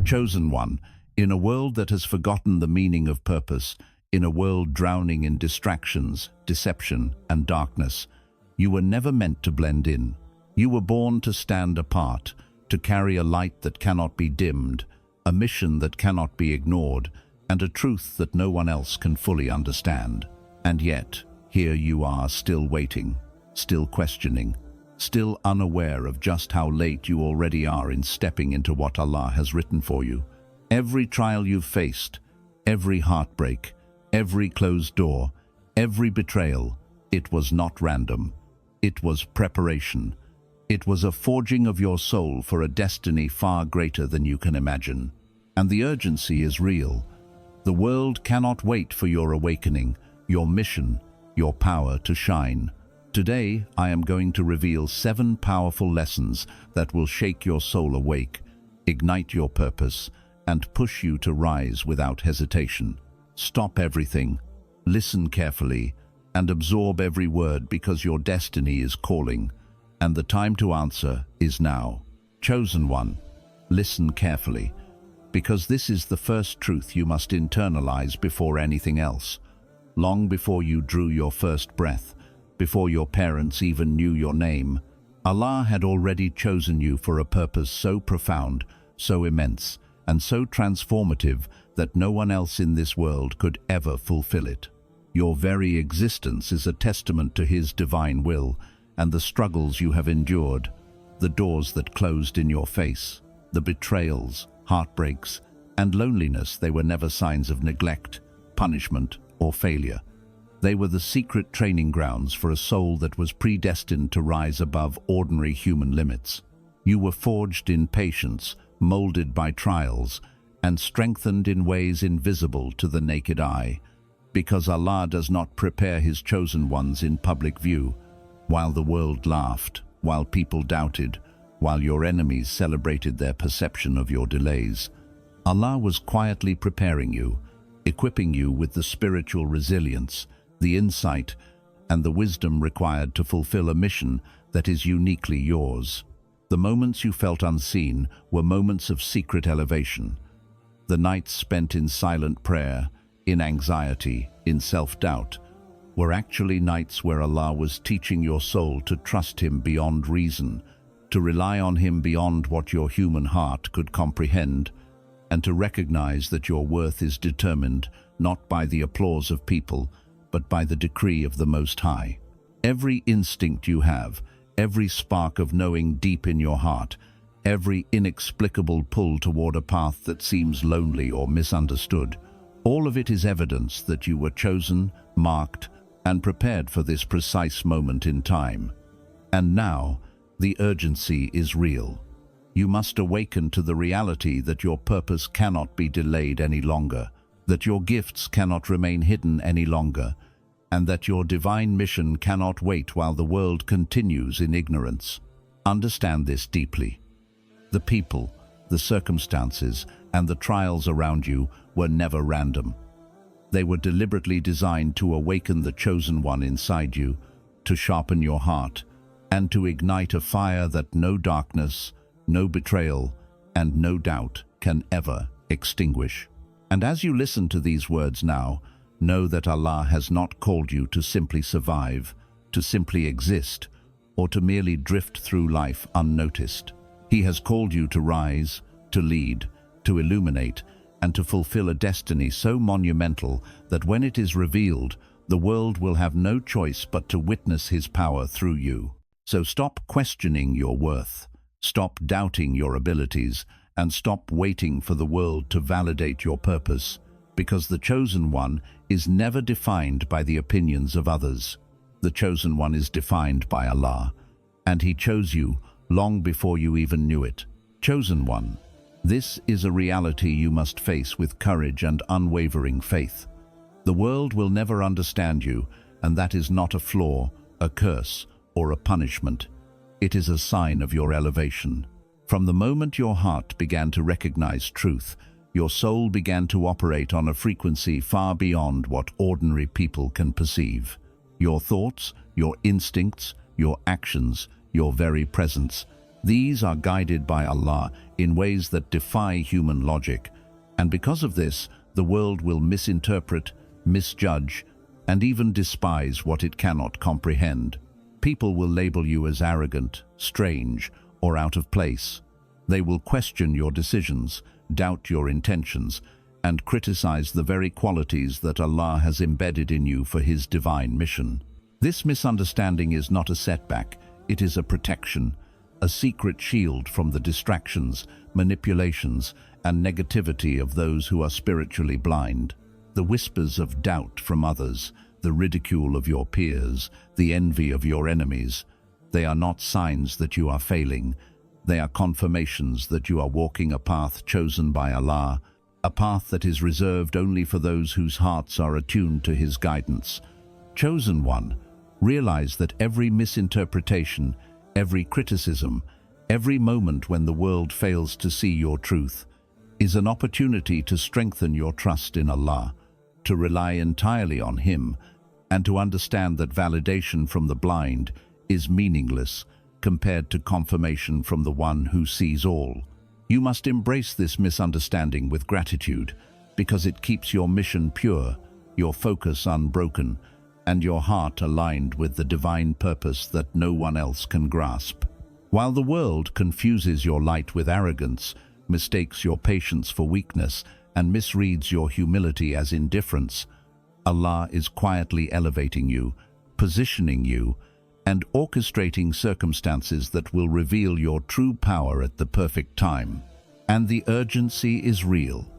Chosen one, in a world that has forgotten the meaning of purpose, in a world drowning in distractions, deception, and darkness, you were never meant to blend in. You were born to stand apart, to carry a light that cannot be dimmed, a mission that cannot be ignored, and a truth that no one else can fully understand. And yet, here you are, still waiting, still questioning, still unaware of just how late you already are in stepping into what Allah has written for you. Every trial you've faced, every heartbreak, every closed door, every betrayal, it was not random. It was preparation. It was a forging of your soul for a destiny far greater than you can imagine. And the urgency is real. The world cannot wait for your awakening, your mission, your power to shine. Today, I am going to reveal 7 powerful lessons that will shake your soul awake, ignite your purpose, and push you to rise without hesitation. Stop everything, listen carefully, and absorb every word, because your destiny is calling, and the time to answer is now. Chosen one, listen carefully, because this is the first truth you must internalize before anything else. Long before you drew your first breath, before your parents even knew your name, Allah had already chosen you for a purpose so profound, so immense, and so transformative that no one else in this world could ever fulfill it. Your very existence is a testament to His divine will, and the struggles you have endured, the doors that closed in your face, the betrayals, heartbreaks, and loneliness, they were never signs of neglect, punishment, or failure. They were the secret training grounds for a soul that was predestined to rise above ordinary human limits. You were forged in patience, molded by trials, and strengthened in ways invisible to the naked eye, because Allah does not prepare His chosen ones in public view. While the world laughed, while people doubted, while your enemies celebrated their perception of your delays, Allah was quietly preparing you, equipping you with the spiritual resilience, the insight, and the wisdom required to fulfill a mission that is uniquely yours. The moments you felt unseen were moments of secret elevation. The nights spent in silent prayer, in anxiety, in self-doubt, were actually nights where Allah was teaching your soul to trust Him beyond reason, to rely on Him beyond what your human heart could comprehend, and to recognize that your worth is determined not by the applause of people, but by the decree of the Most High. Every instinct you have, every spark of knowing deep in your heart, every inexplicable pull toward a path that seems lonely or misunderstood, all of it is evidence that you were chosen, marked, and prepared for this precise moment in time. And now, the urgency is real. You must awaken to the reality that your purpose cannot be delayed any longer, that your gifts cannot remain hidden any longer, and that your divine mission cannot wait while the world continues in ignorance. Understand this deeply. The people, the circumstances, and the trials around you were never random. They were deliberately designed to awaken the chosen one inside you, to sharpen your heart, and to ignite a fire that no darkness, no betrayal, and no doubt can ever extinguish. And as you listen to these words now, know that Allah has not called you to simply survive, to simply exist, or to merely drift through life unnoticed. He has called you to rise, to lead, to illuminate, and to fulfill a destiny so monumental that when it is revealed, the world will have no choice but to witness His power through you. So stop questioning your worth, stop doubting your abilities, and stop waiting for the world to validate your purpose, because the chosen one is never defined by the opinions of others. The chosen one is defined by Allah, and He chose you long before you even knew it. Chosen one, this is a reality you must face with courage and unwavering faith. The world will never understand you, and that is not a flaw, a curse, or a punishment. It is a sign of your elevation. From the moment your heart began to recognize truth, your soul began to operate on a frequency far beyond what ordinary people can perceive. Your thoughts, your instincts, your actions, your very presence These are guided by Allah in ways that defy human logic, and because of this, the world will misinterpret, misjudge, and even despise what it cannot comprehend. People will label you as arrogant, strange, or out of place. They will question your decisions, doubt your intentions, and criticize the very qualities that Allah has embedded in you for His divine mission. This misunderstanding is not a setback, it is a protection, a secret shield from the distractions, manipulations, and negativity of those who are spiritually blind. The whispers of doubt from others, the ridicule of your peers, the envy of your enemies, they are not signs that you are failing. They are confirmations that you are walking a path chosen by Allah, a path that is reserved only for those whose hearts are attuned to His guidance. Chosen one, realize that every misinterpretation, every criticism, every moment when the world fails to see your truth, is an opportunity to strengthen your trust in Allah, to rely entirely on Him, and to understand that validation from the blind is meaningless compared to confirmation from the One who sees all. You must embrace this misunderstanding with gratitude, because it keeps your mission pure, your focus unbroken, and your heart aligned with the divine purpose that no one else can grasp. While the world confuses your light with arrogance, mistakes your patience for weakness, and misreads your humility as indifference, Allah is quietly elevating you, positioning you, and orchestrating circumstances that will reveal your true power at the perfect time. And the urgency is real.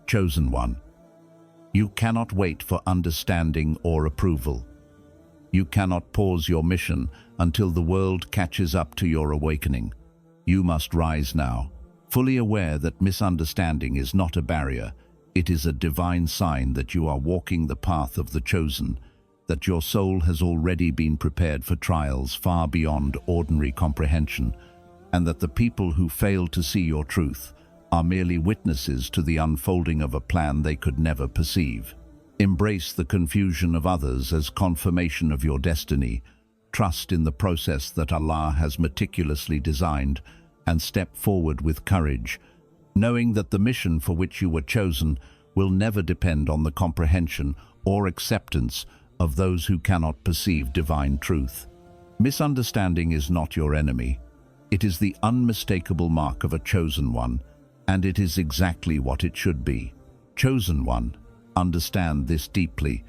Chosen one, you cannot wait for understanding or approval. You cannot pause your mission until the world catches up to your awakening. You must rise now, fully aware that misunderstanding is not a barrier. It is a divine sign that you are walking the path of the chosen, that your soul has already been prepared for trials far beyond ordinary comprehension, and that the people who fail to see your truth are merely witnesses to the unfolding of a plan they could never perceive. Embrace the confusion of others as confirmation of your destiny. Trust in the process that Allah has meticulously designed, and step forward with courage, knowing that the mission for which you were chosen will never depend on the comprehension or acceptance of those who cannot perceive divine truth. Misunderstanding is not your enemy. It is the unmistakable mark of a chosen one, and it is exactly what it should be. Chosen one, understand this deeply,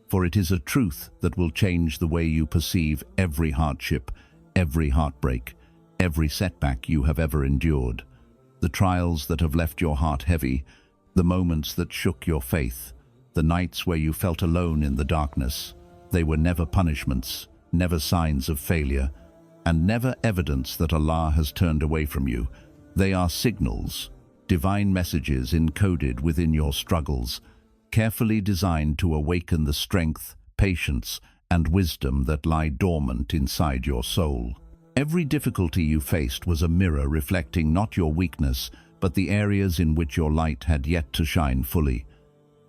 for it is a truth that will change the way you perceive every hardship, every heartbreak, every setback you have ever endured. The trials that have left your heart heavy, the moments that shook your faith, the nights where you felt alone in the darkness, they were never punishments, never signs of failure, and never evidence that Allah has turned away from you. They are signals, divine messages encoded within your struggles, carefully designed to awaken the strength, patience, and wisdom that lie dormant inside your soul. Every difficulty you faced was a mirror reflecting not your weakness, but the areas in which your light had yet to shine fully.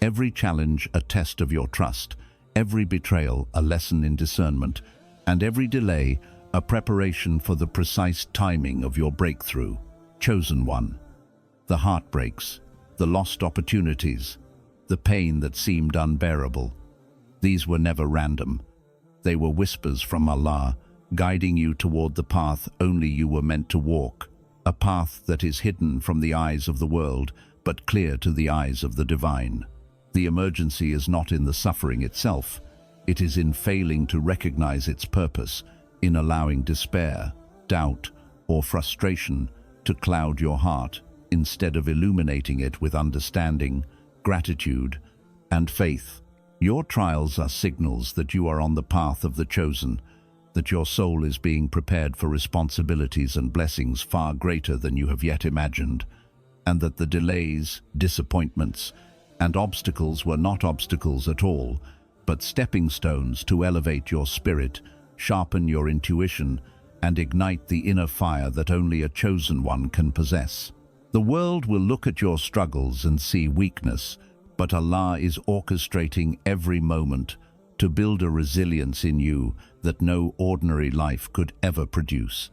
Every challenge a test of your trust, every betrayal a lesson in discernment, and every delay a preparation for the precise timing of your breakthrough. Chosen one, the heartbreaks, the lost opportunities, the pain that seemed unbearable, these were never random. They were whispers from Allah, guiding you toward the path only you were meant to walk, a path that is hidden from the eyes of the world, but clear to the eyes of the divine. The emergency is not in the suffering itself, it is in failing to recognize its purpose, in allowing despair, doubt, or frustration to cloud your heart, instead of illuminating it with understanding, gratitude, and faith. Your trials are signals that you are on the path of the chosen, that your soul is being prepared for responsibilities and blessings far greater than you have yet imagined, and that the delays, disappointments, and obstacles were not obstacles at all, but stepping stones to elevate your spirit, sharpen your intuition, and ignite the inner fire that only a chosen one can possess. The world will look at your struggles and see weakness, but Allah is orchestrating every moment to build a resilience in you that no ordinary life could ever produce.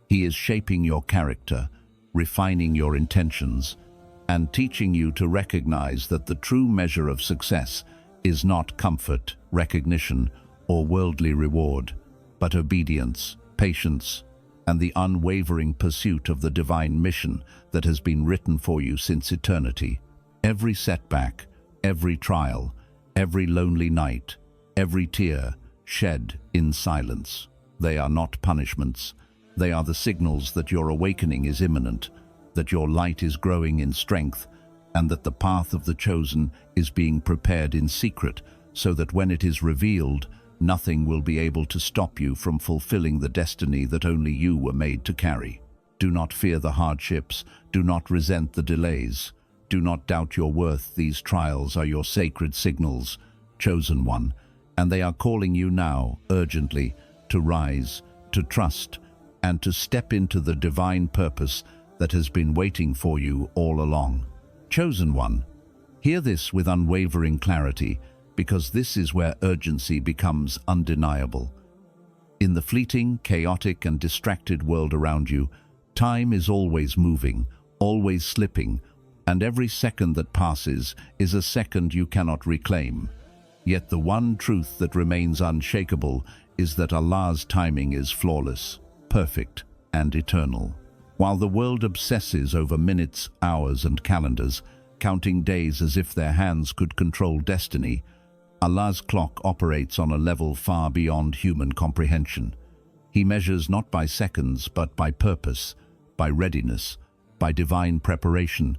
He is shaping your character, refining your intentions, and teaching you to recognize that the true measure of success is not comfort, recognition, or worldly reward, but obedience, patience, and the unwavering pursuit of the divine mission that has been written for you since eternity. Every setback, every trial, every lonely night, every tear shed in silence. They are not punishments. They are the signals that your awakening is imminent, that your light is growing in strength, and that the path of the chosen is being prepared in secret, so that when it is revealed, nothing will be able to stop you from fulfilling the destiny that only you were made to carry. Do not fear the hardships. Do not resent the delays. Do not doubt your worth. These trials are your sacred signals, chosen one, and they are calling you now, urgently, to rise, to trust, and to step into the divine purpose that has been waiting for you all along. Chosen one, hear this with unwavering clarity, because this is where urgency becomes undeniable. In the fleeting, chaotic, and distracted world around you, time is always moving, always slipping, and every second that passes is a second you cannot reclaim. Yet the one truth that remains unshakable is that Allah's timing is flawless, perfect, and eternal. While the world obsesses over minutes, hours, and calendars, counting days as if their hands could control destiny, Allah's clock operates on a level far beyond human comprehension. He measures not by seconds, but by purpose, by readiness, by divine preparation,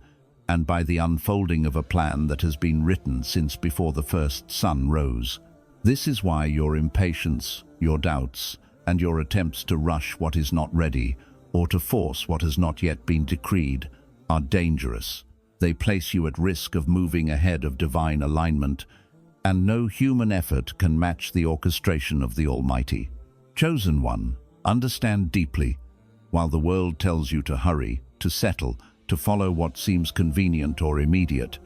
and by the unfolding of a plan that has been written since before the first sun rose. This is why your impatience, your doubts, and your attempts to rush what is not ready, or to force what has not yet been decreed, are dangerous. They place you at risk of moving ahead of divine alignment, and no human effort can match the orchestration of the Almighty. Chosen one, understand deeply. While the world tells you to hurry, to settle, to follow what seems convenient or immediate,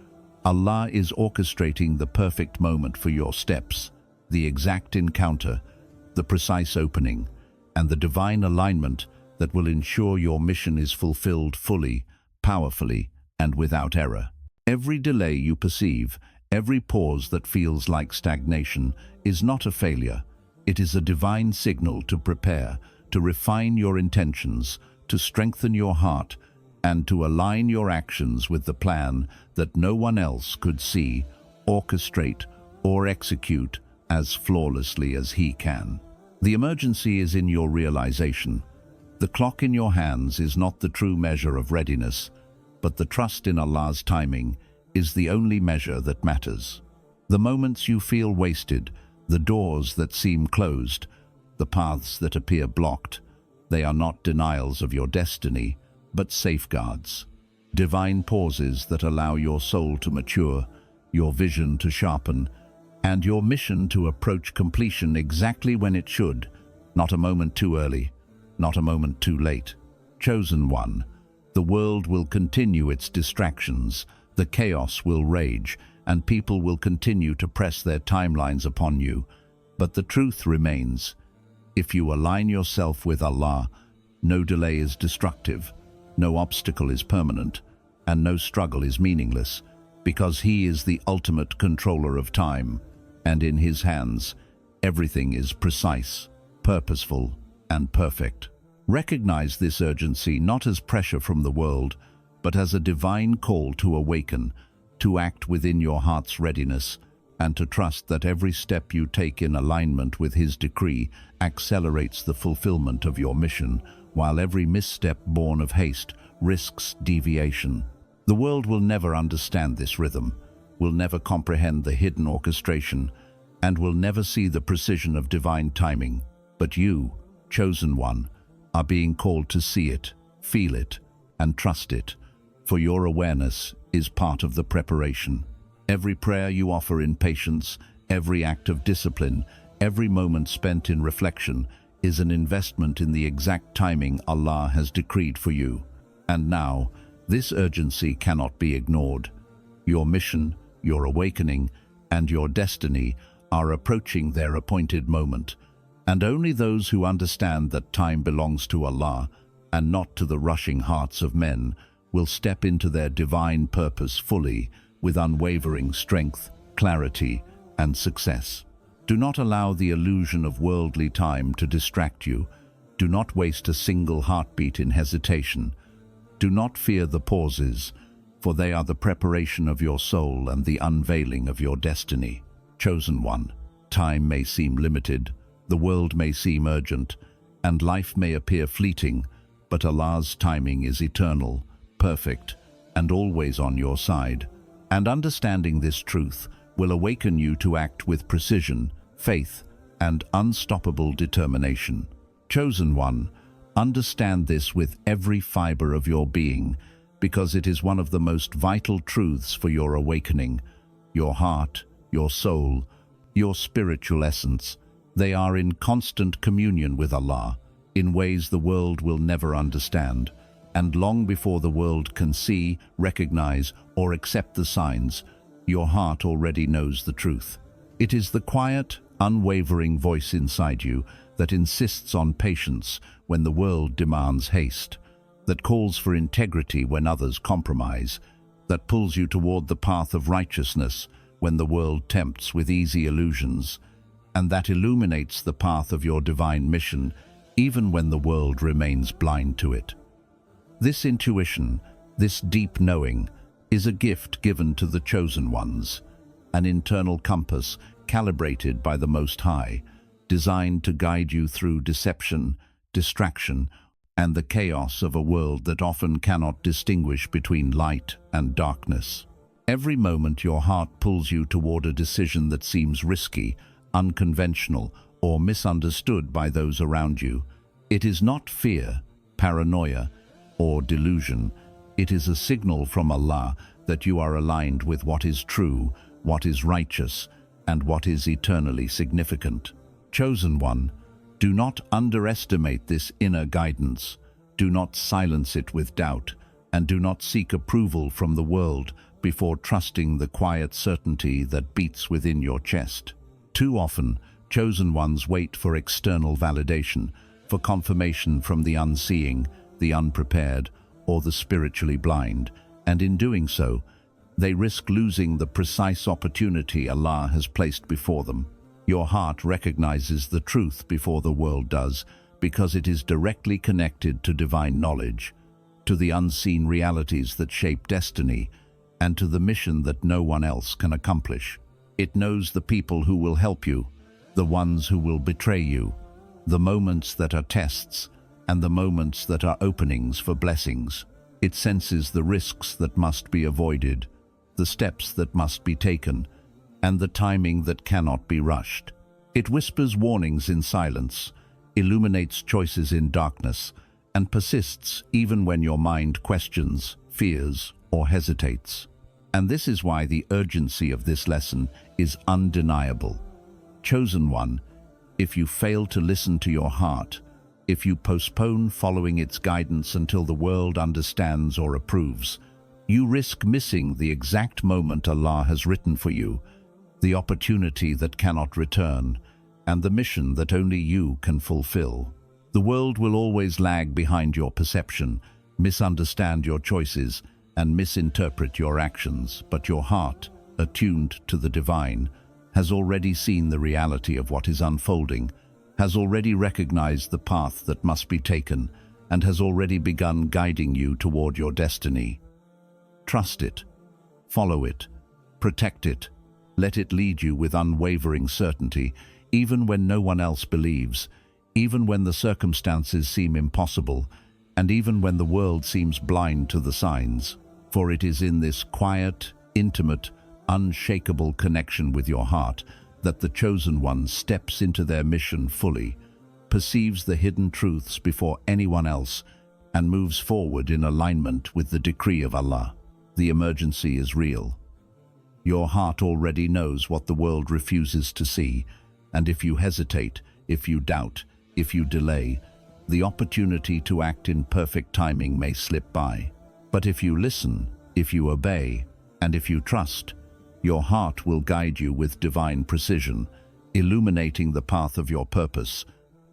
Allah is orchestrating the perfect moment for your steps, the exact encounter, the precise opening, and the divine alignment that will ensure your mission is fulfilled fully, powerfully, and without error. Every delay you perceive, every pause that feels like stagnation, is not a failure. It is a divine signal to prepare, to refine your intentions, to strengthen your heart, and to align your actions with the plan that no one else could see, orchestrate, or execute as flawlessly as He can. The emergency is in your realization. The clock in your hands is not the true measure of readiness, but the trust in Allah's timing is the only measure that matters. The moments you feel wasted, the doors that seem closed, the paths that appear blocked, they are not denials of your destiny, but safeguards. Divine pauses that allow your soul to mature, your vision to sharpen, and your mission to approach completion exactly when it should, not a moment too early, not a moment too late. Chosen one, the world will continue its distractions, the chaos will rage, and people will continue to press their timelines upon you. But the truth remains. If you align yourself with Allah, no delay is destructive, no obstacle is permanent, and no struggle is meaningless, because He is the ultimate controller of time, and in His hands, everything is precise, purposeful, and perfect. Recognize this urgency not as pressure from the world, but as a divine call to awaken, to act within your heart's readiness, and to trust that every step you take in alignment with His decree accelerates the fulfillment of your mission, while every misstep born of haste risks deviation. The world will never understand this rhythm, will never comprehend the hidden orchestration, and will never see the precision of divine timing. But you, chosen one, are being called to see it, feel it, and trust it, for your awareness is part of the preparation. Every prayer you offer in patience, every act of discipline, every moment spent in reflection is an investment in the exact timing Allah has decreed for you. And now, this urgency cannot be ignored. Your mission, your awakening, and your destiny are approaching their appointed moment, and only those who understand that time belongs to Allah and not to the rushing hearts of men, will step into their divine purpose fully, with unwavering strength, clarity, and success. Do not allow the illusion of worldly time to distract you. Do not waste a single heartbeat in hesitation. Do not fear the pauses, for they are the preparation of your soul and the unveiling of your destiny. Chosen one, time may seem limited, the world may seem urgent, and life may appear fleeting, but Allah's timing is eternal, perfect, and always on your side. And understanding this truth will awaken you to act with precision, faith, and unstoppable determination. Chosen one, understand this with every fiber of your being, because it is one of the most vital truths for your awakening. Your heart, your soul, your spiritual essence, they are in constant communion with Allah, in ways the world will never understand, and long before the world can see, recognize, or accept the signs, your heart already knows the truth. It is the quiet, unwavering voice inside you that insists on patience when the world demands haste, that calls for integrity when others compromise, that pulls you toward the path of righteousness when the world tempts with easy illusions, and that illuminates the path of your divine mission even when the world remains blind to it. This intuition, this deep knowing, is a gift given to the chosen ones, an internal compass calibrated by the Most High, designed to guide you through deception, distraction, and the chaos of a world that often cannot distinguish between light and darkness. Every moment your heart pulls you toward a decision that seems risky, unconventional, or misunderstood by those around you. It is not fear, paranoia, or delusion. It is a signal from Allah that you are aligned with what is true, what is righteous, and what is eternally significant. Chosen one, do not underestimate this inner guidance. Do not silence it with doubt, and do not seek approval from the world before trusting the quiet certainty that beats within your chest. Too often, chosen ones wait for external validation, for confirmation from the unseeing, the unprepared, or the spiritually blind, and in doing so, they risk losing the precise opportunity Allah has placed before them. Your heart recognizes the truth before the world does, because it is directly connected to divine knowledge, to the unseen realities that shape destiny, and to the mission that no one else can accomplish. It knows the people who will help you, the ones who will betray you, the moments that are tests, and the moments that are openings for blessings. It senses the risks that must be avoided, the steps that must be taken, and the timing that cannot be rushed. It whispers warnings in silence, illuminates choices in darkness, and persists even when your mind questions, fears, or hesitates. And this is why the urgency of this lesson is undeniable. Chosen one, if you fail to listen to your heart, if you postpone following its guidance until the world understands or approves, you risk missing the exact moment Allah has written for you, the opportunity that cannot return, and the mission that only you can fulfill. The world will always lag behind your perception, misunderstand your choices, and misinterpret your actions, but your heart, attuned to the divine, has already seen the reality of what is unfolding, has already recognized the path that must be taken, and has already begun guiding you toward your destiny. Trust it, follow it, protect it, let it lead you with unwavering certainty, even when no one else believes, even when the circumstances seem impossible, and even when the world seems blind to the signs. For it is in this quiet, intimate, unshakable connection with your heart that the chosen one steps into their mission fully, perceives the hidden truths before anyone else, and moves forward in alignment with the decree of Allah. The emergency is real. Your heart already knows what the world refuses to see, and if you hesitate, if you doubt, if you delay, the opportunity to act in perfect timing may slip by. But if you listen, if you obey, and if you trust, your heart will guide you with divine precision, illuminating the path of your purpose,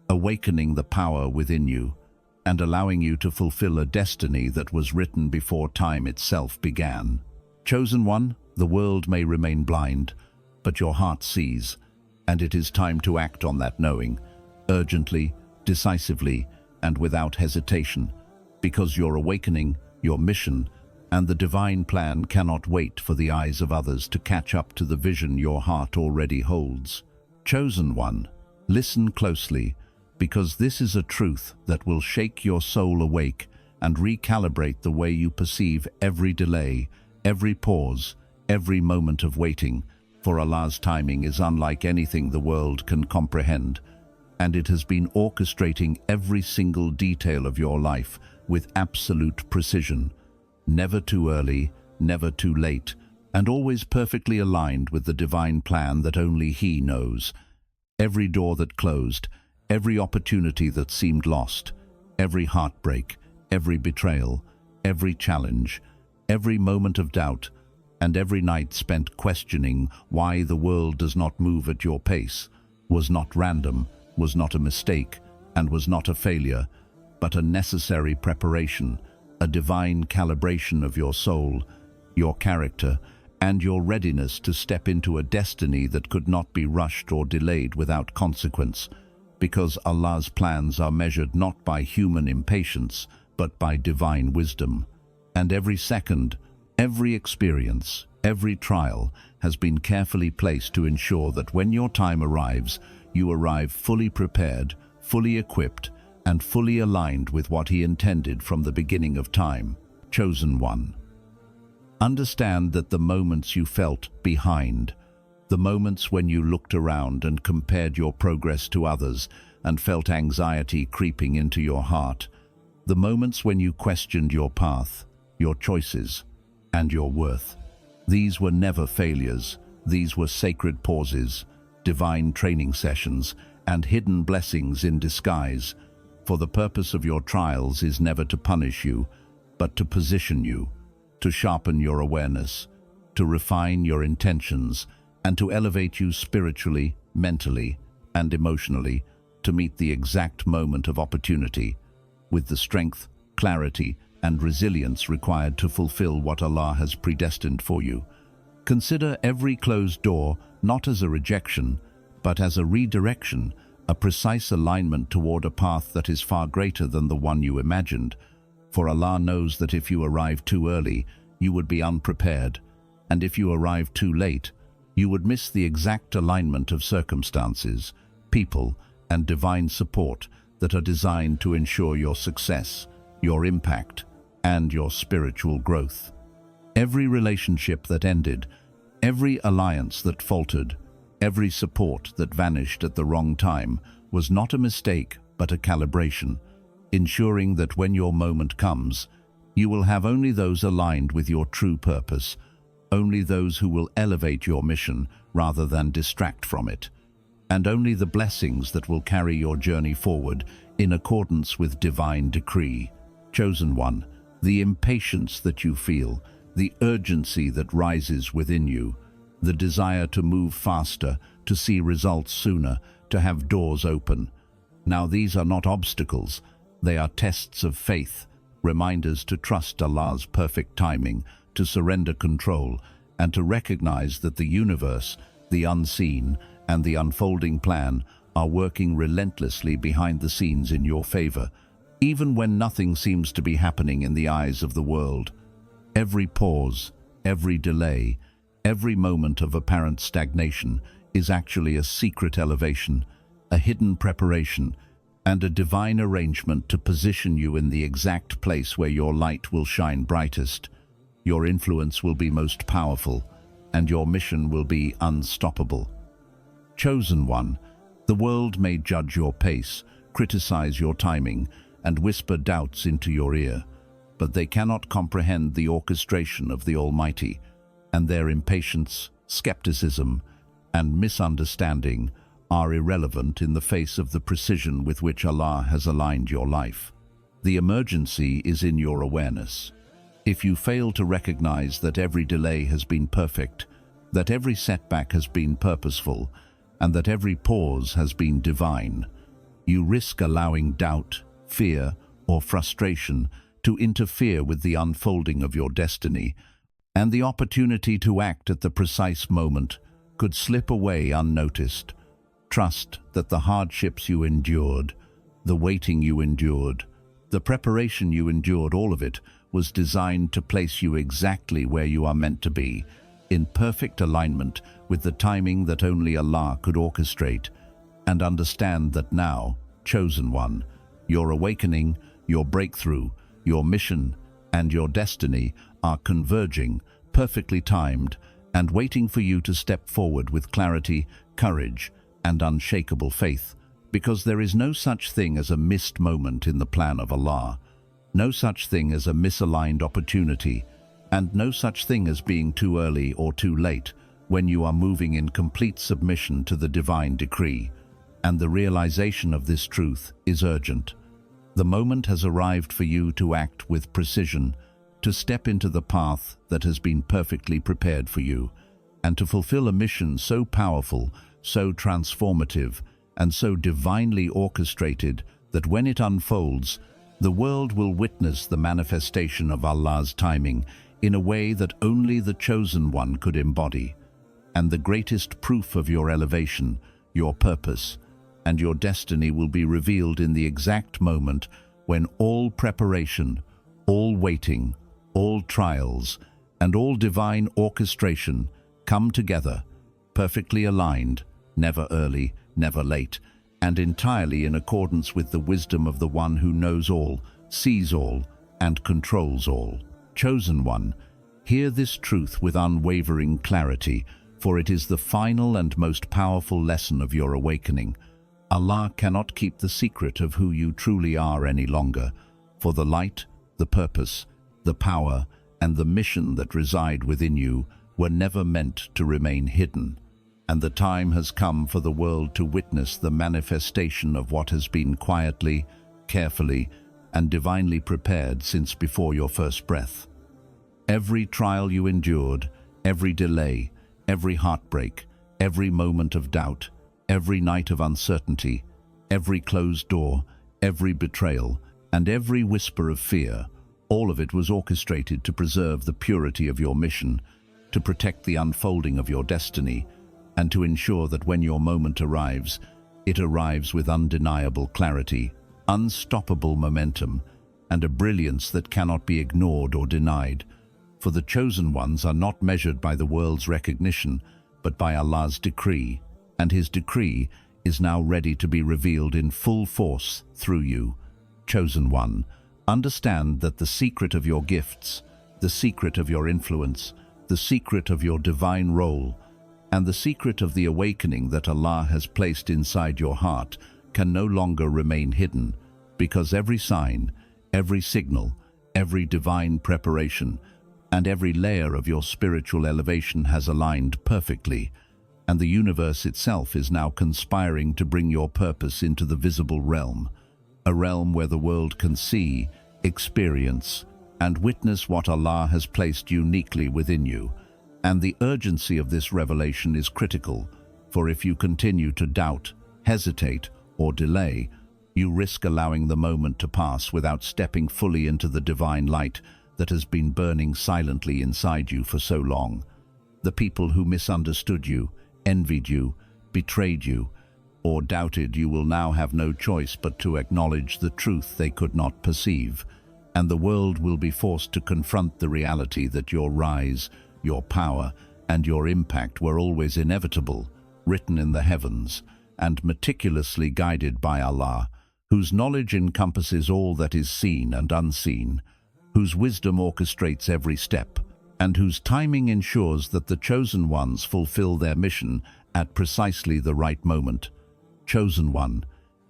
awakening the power within you, and allowing you to fulfill a destiny that was written before time itself began. Chosen one, the world may remain blind, but your heart sees, and it is time to act on that knowing, urgently, decisively, and without hesitation, because your awakening, your mission, and the divine plan cannot wait for the eyes of others to catch up to the vision your heart already holds. Chosen one, listen closely, because this is a truth that will shake your soul awake and recalibrate the way you perceive every delay, every pause, every moment of waiting, for Allah's timing is unlike anything the world can comprehend, and it has been orchestrating every single detail of your life with absolute precision, never too early, never too late, and always perfectly aligned with the divine plan that only He knows. Every door that closed, every opportunity that seemed lost, every heartbreak, every betrayal, every challenge, every moment of doubt, and every night spent questioning why the world does not move at your pace, was not random, was not a mistake, and was not a failure, but a necessary preparation, a divine calibration of your soul, your character, and your readiness to step into a destiny that could not be rushed or delayed without consequence, because Allah's plans are measured not by human impatience, but by divine wisdom. And every second, every experience, every trial has been carefully placed to ensure that when your time arrives, you arrive fully prepared, fully equipped, and fully aligned with what He intended from the beginning of time. Chosen one. Understand that the moments you felt behind, the moments when you looked around and compared your progress to others and felt anxiety creeping into your heart, the moments when you questioned your path, your choices, and your worth, these were never failures. These were sacred pauses, divine training sessions, and hidden blessings in disguise. For the purpose of your trials is never to punish you, but to position you, to sharpen your awareness, to refine your intentions, and to elevate you spiritually, mentally, and emotionally to meet the exact moment of opportunity, with the strength, clarity, and resilience required to fulfill what Allah has predestined for you. Consider every closed door not as a rejection, but as a redirection, a precise alignment toward a path that is far greater than the one you imagined. For Allah knows that if you arrived too early, you would be unprepared, and if you arrived too late, you would miss the exact alignment of circumstances, people, and divine support that are designed to ensure your success, your impact, and your spiritual growth. Every relationship that ended, every alliance that faltered, every support that vanished at the wrong time was not a mistake but a calibration, ensuring that when your moment comes, you will have only those aligned with your true purpose, only those who will elevate your mission rather than distract from it, and only the blessings that will carry your journey forward in accordance with divine decree. Chosen one, the impatience that you feel, the urgency that rises within you, the desire to move faster, to see results sooner, to have doors open. Now these are not obstacles, they are tests of faith, reminders to trust Allah's perfect timing, to surrender control, and to recognize that the universe, the unseen, and the unfolding plan are working relentlessly behind the scenes in your favor, even when nothing seems to be happening in the eyes of the world. Every pause, every delay, every moment of apparent stagnation is actually a secret elevation, a hidden preparation, and a divine arrangement to position you in the exact place where your light will shine brightest, your influence will be most powerful, and your mission will be unstoppable. Chosen one, the world may judge your pace, criticize your timing, and whisper doubts into your ear, but they cannot comprehend the orchestration of the Almighty, and their impatience, skepticism, and misunderstanding are irrelevant in the face of the precision with which Allah has aligned your life. The emergency is in your awareness. If you fail to recognize that every delay has been perfect, that every setback has been purposeful, and that every pause has been divine, you risk allowing doubt, fear, or frustration to interfere with the unfolding of your destiny, and the opportunity to act at the precise moment could slip away unnoticed. Trust that the hardships you endured, the waiting you endured, the preparation you endured, all of it was designed to place you exactly where you are meant to be, in perfect alignment with the timing that only Allah could orchestrate. And understand that now, chosen one, your awakening, your breakthrough, your mission, and your destiny are converging, perfectly timed, and waiting for you to step forward with clarity, courage, and unshakable faith, because there is no such thing as a missed moment in the plan of Allah, no such thing as a misaligned opportunity, and no such thing as being too early or too late when you are moving in complete submission to the divine decree. And the realization of this truth is urgent. The moment has arrived for you to act with precision, to step into the path that has been perfectly prepared for you, and to fulfill a mission so powerful, so transformative, and so divinely orchestrated that when it unfolds, the world will witness the manifestation of Allah's timing in a way that only the chosen one could embody. And the greatest proof of your elevation, your purpose, and your destiny will be revealed in the exact moment when all preparation, all waiting, all trials, and all divine orchestration come together, perfectly aligned, never early, never late, and entirely in accordance with the wisdom of the one who knows all, sees all, and controls all. Chosen one, hear this truth with unwavering clarity, for it is the final and most powerful lesson of your awakening. Allah cannot keep the secret of who you truly are any longer, for the light, the purpose, the power, and the mission that reside within you were never meant to remain hidden. And the time has come for the world to witness the manifestation of what has been quietly, carefully, and divinely prepared since before your first breath. Every trial you endured, every delay, every heartbreak, every moment of doubt, every night of uncertainty, every closed door, every betrayal, and every whisper of fear, all of it was orchestrated to preserve the purity of your mission, to protect the unfolding of your destiny, and to ensure that when your moment arrives, it arrives with undeniable clarity, unstoppable momentum, and a brilliance that cannot be ignored or denied. For the chosen ones are not measured by the world's recognition, but by Allah's decree, and His decree is now ready to be revealed in full force through you. Chosen one, understand that the secret of your gifts, the secret of your influence, the secret of your divine role, and the secret of the awakening that Allah has placed inside your heart can no longer remain hidden, because every sign, every signal, every divine preparation, and every layer of your spiritual elevation has aligned perfectly, and the universe itself is now conspiring to bring your purpose into the visible realm, a realm where the world can see, experience, and witness what Allah has placed uniquely within you. And the urgency of this revelation is critical, for if you continue to doubt, hesitate, or delay, you risk allowing the moment to pass without stepping fully into the divine light that has been burning silently inside you for so long. The people who misunderstood you, envied you, betrayed you, or doubted you will now have no choice but to acknowledge the truth they could not perceive, and the world will be forced to confront the reality that your rise, your power, and your impact were always inevitable, written in the heavens, and meticulously guided by Allah, whose knowledge encompasses all that is seen and unseen, whose wisdom orchestrates every step, and whose timing ensures that the chosen ones fulfill their mission at precisely the right moment. Chosen one,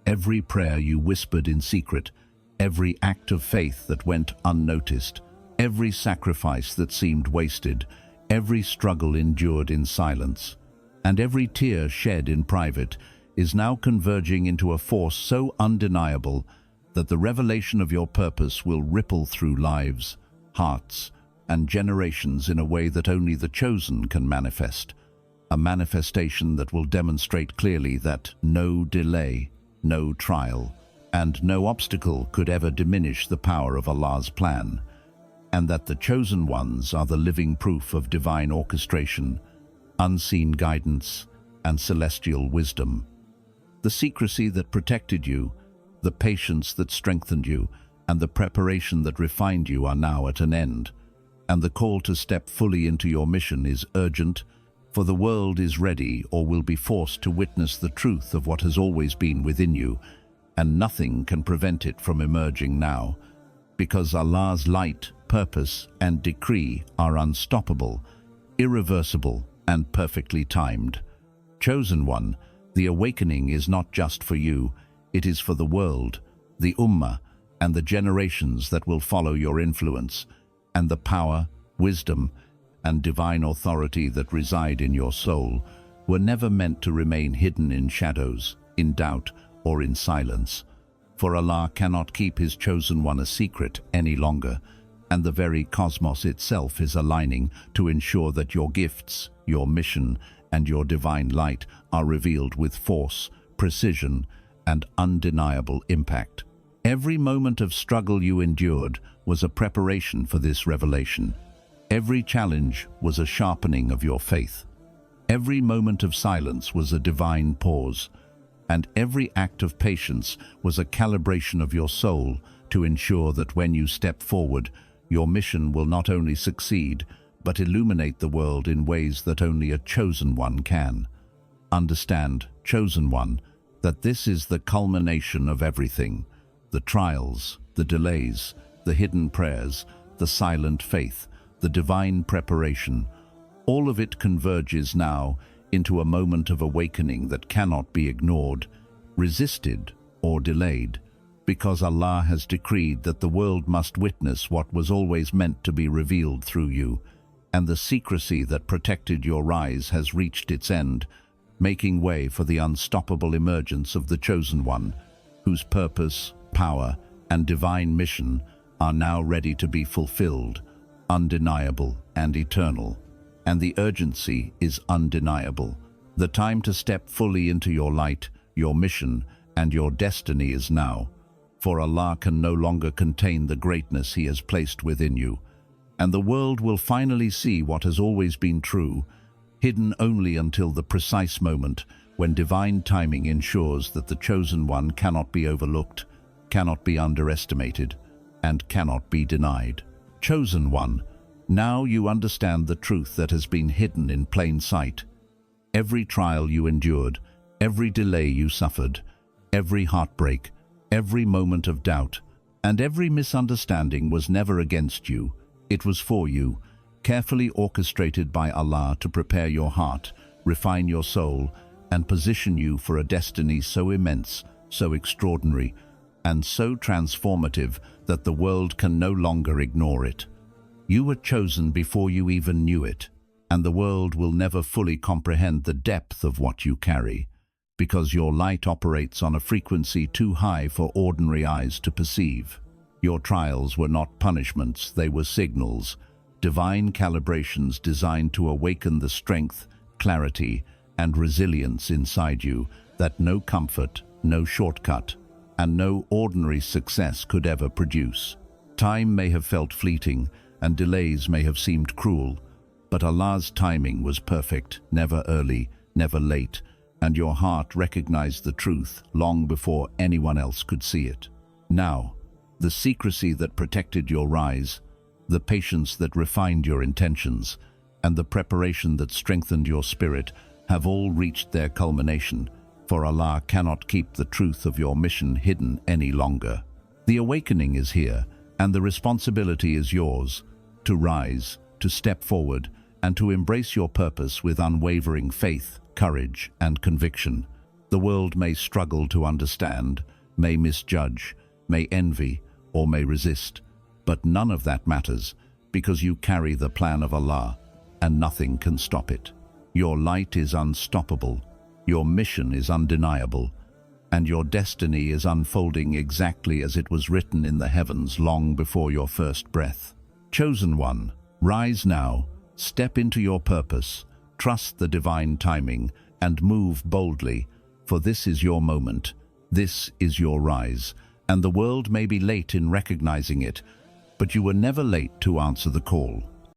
every prayer you whispered in secret, every act of faith that went unnoticed, every sacrifice that seemed wasted, every struggle endured in silence, and every tear shed in private is now converging into a force so undeniable that the revelation of your purpose will ripple through lives, hearts, and generations in a way that only the chosen can manifest, a manifestation that will demonstrate clearly that no delay, no trial, and no obstacle could ever diminish the power of Allah's plan, and that the chosen ones are the living proof of divine orchestration, unseen guidance, and celestial wisdom. The secrecy that protected you, the patience that strengthened you, and the preparation that refined you are now at an end, and the call to step fully into your mission is urgent, for the world is ready or will be forced to witness the truth of what has always been within you, and nothing can prevent it from emerging now, because Allah's light, purpose, and decree are unstoppable, irreversible, and perfectly timed. Chosen one, the awakening is not just for you, it is for the world, the Ummah, and the generations that will follow your influence, and the power, wisdom, and divine authority that reside in your soul were never meant to remain hidden in shadows, in doubt, or in silence. For Allah cannot keep His chosen one a secret any longer, and the very cosmos itself is aligning to ensure that your gifts, your mission, and your divine light are revealed with force, precision, and undeniable impact. Every moment of struggle you endured was a preparation for this revelation. Every challenge was a sharpening of your faith. Every moment of silence was a divine pause, and every act of patience was a calibration of your soul to ensure that when you step forward, your mission will not only succeed, but illuminate the world in ways that only a chosen one can. Understand, chosen one, that this is the culmination of everything. The trials, the delays, the hidden prayers, the silent faith, the divine preparation, all of it converges now into a moment of awakening that cannot be ignored, resisted, or delayed, because Allah has decreed that the world must witness what was always meant to be revealed through you, and the secrecy that protected your rise has reached its end, making way for the unstoppable emergence of the chosen one, whose purpose, power, and divine mission are now ready to be fulfilled, undeniable and eternal. And the urgency is undeniable. The time to step fully into your light, your mission, and your destiny is now, for Allah can no longer contain the greatness He has placed within you, and the world will finally see what has always been true, hidden only until the precise moment when divine timing ensures that the chosen one cannot be overlooked, cannot be underestimated, and cannot be denied. Chosen one, now you understand the truth that has been hidden in plain sight. Every trial you endured, every delay you suffered, every heartbreak, every moment of doubt, and every misunderstanding was never against you. It was for you, carefully orchestrated by Allah to prepare your heart, refine your soul, and position you for a destiny so immense, so extraordinary, and so transformative that the world can no longer ignore it. You were chosen before you even knew it, and the world will never fully comprehend the depth of what you carry, because your light operates on a frequency too high for ordinary eyes to perceive. Your trials were not punishments, they were signals, divine calibrations designed to awaken the strength, clarity, and resilience inside you that no comfort, no shortcut, and no ordinary success could ever produce. Time may have felt fleeting, and delays may have seemed cruel, but Allah's timing was perfect, never early, never late, and your heart recognized the truth long before anyone else could see it. Now, the secrecy that protected your rise, the patience that refined your intentions, and the preparation that strengthened your spirit have all reached their culmination, for Allah cannot keep the truth of your mission hidden any longer. The awakening is here, and the responsibility is yours, to rise, to step forward, and to embrace your purpose with unwavering faith, courage, and conviction. The world may struggle to understand, may misjudge, may envy, or may resist, but none of that matters, because you carry the plan of Allah, and nothing can stop it. Your light is unstoppable, your mission is undeniable, and your destiny is unfolding exactly as it was written in the heavens long before your first breath. Chosen one, rise now, step into your purpose, trust the divine timing, and move boldly, for this is your moment, This is your rise, and the world may be late in recognizing it, but you were never late to answer the call.